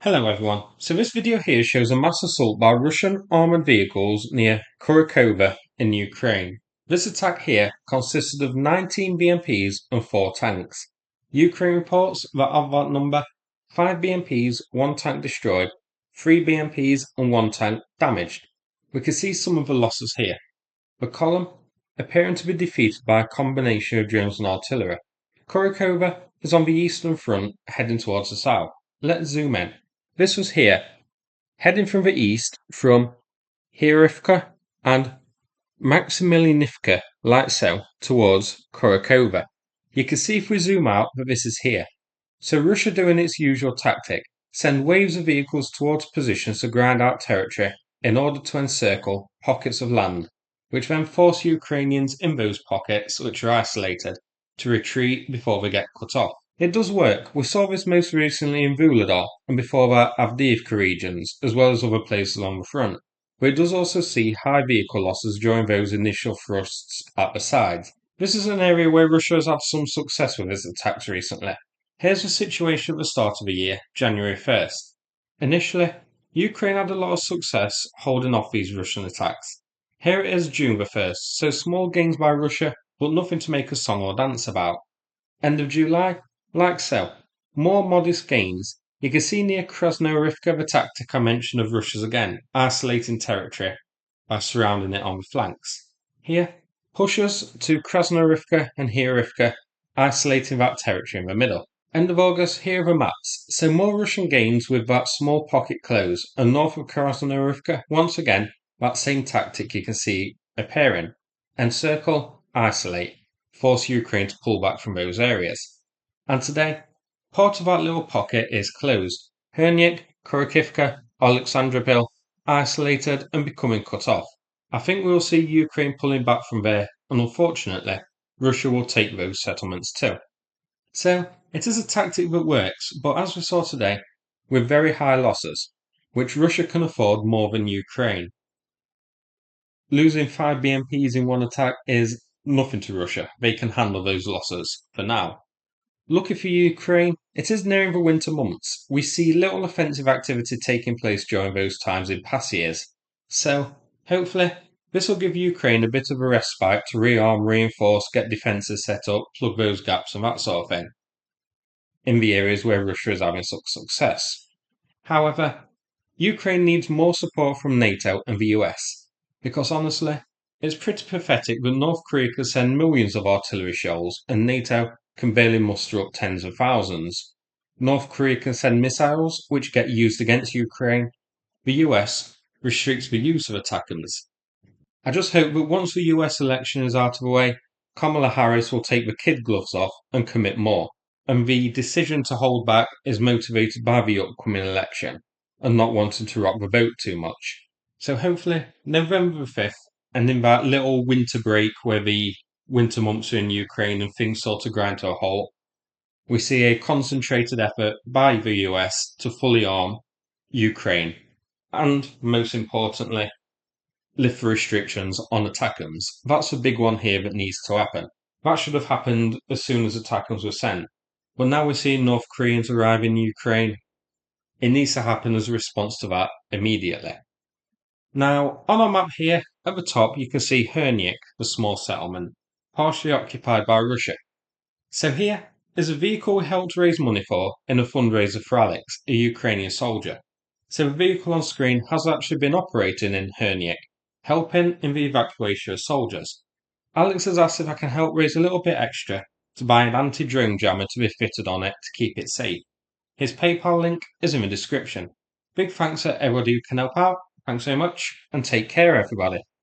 Hello everyone, so this video here shows a mass assault by Russian armoured vehicles near Kurakhove in Ukraine. This attack here consisted of 19 BMPs and 4 tanks. Ukraine reports that of that number, 5 BMPs, 1 tank destroyed, 3 BMPs and 1 tank damaged. We can see some of the losses here. The column appearing to be defeated by a combination of drones and artillery. Kurakhove is on the eastern front heading towards the south. Let's zoom in. This was here, heading from the east from Hirivka and Maximilianivka, like so, towards Kurakhove. You can see if we zoom out that this is here. So Russia doing its usual tactic, send waves of vehicles towards positions to grind out territory in order to encircle pockets of land, which then force Ukrainians in those pockets, which are isolated, to retreat before they get cut off. It does work. We saw this most recently in Vuhledar and before that Avdiivka regions, as well as other places along the front. But it does also see high vehicle losses during those initial thrusts at the sides. This is an area where Russia has had some success with its attacks recently. Here's the situation at the start of the year, January 1st. Initially, Ukraine had a lot of success holding off these Russian attacks. Here it is June the 1st, so small gains by Russia, but nothing to make a song or dance about. End of July, like so. More modest gains. You can see near Krasnoyarivka the tactic I mentioned of Russia's again, isolating territory by surrounding it on the flanks. Here, pushes to Krasnoyarivka and Hirivka, isolating that territory in the middle. End of August, here are the maps. So more Russian gains with that small pocket close, and north of Krasnoyarivka, once again, that same tactic you can see appearing. Encircle, isolate, force Ukraine to pull back from those areas. And today, part of that little pocket is closed. Hernyk, Kurakhivka, Alexandroville, isolated and becoming cut off. I think we will see Ukraine pulling back from there, and unfortunately, Russia will take those settlements too. So, it is a tactic that works, but as we saw today, with very high losses, which Russia can afford more than Ukraine. Losing 5 BMPs in one attack is nothing to Russia. They can handle those losses for now. Lucky for Ukraine, it is nearing the winter months. We see little offensive activity taking place during those times in past years. So, hopefully, this will give Ukraine a bit of a respite to rearm, reinforce, get defences set up, plug those gaps and that sort of thing, in the areas where Russia is having such success. However, Ukraine needs more support from NATO and the US, because honestly, it's pretty pathetic that North Korea can send millions of artillery shells and NATO can barely muster up tens of thousands. North Korea can send missiles, which get used against Ukraine. The US restricts the use of attackers. I just hope that once the US election is out of the way, Kamala Harris will take the kid gloves off and commit more, and the decision to hold back is motivated by the upcoming election and not wanting to rock the boat too much. So hopefully, November the 5th, and in that little winter break where the winter months are in Ukraine and things sort of grind to a halt, we see a concentrated effort by the US to fully arm Ukraine, and most importantly, lift the restrictions on attackers. That's a big one here that needs to happen. That should have happened as soon as attackers were sent. But now we're seeing North Koreans arrive in Ukraine. It needs to happen as a response to that immediately. Now, on our map here, at the top, you can see Hernyk, the small settlement, partially occupied by Russia. So here is a vehicle we helped raise money for in a fundraiser for Alex, a Ukrainian soldier. So the vehicle on screen has actually been operating in Hernyk, helping in the evacuation of soldiers. Alex has asked if I can help raise a little bit extra to buy an anti-drone jammer to be fitted on it to keep it safe. His PayPal link is in the description. Big thanks to everybody who can help out. Thanks so much, and take care, everybody.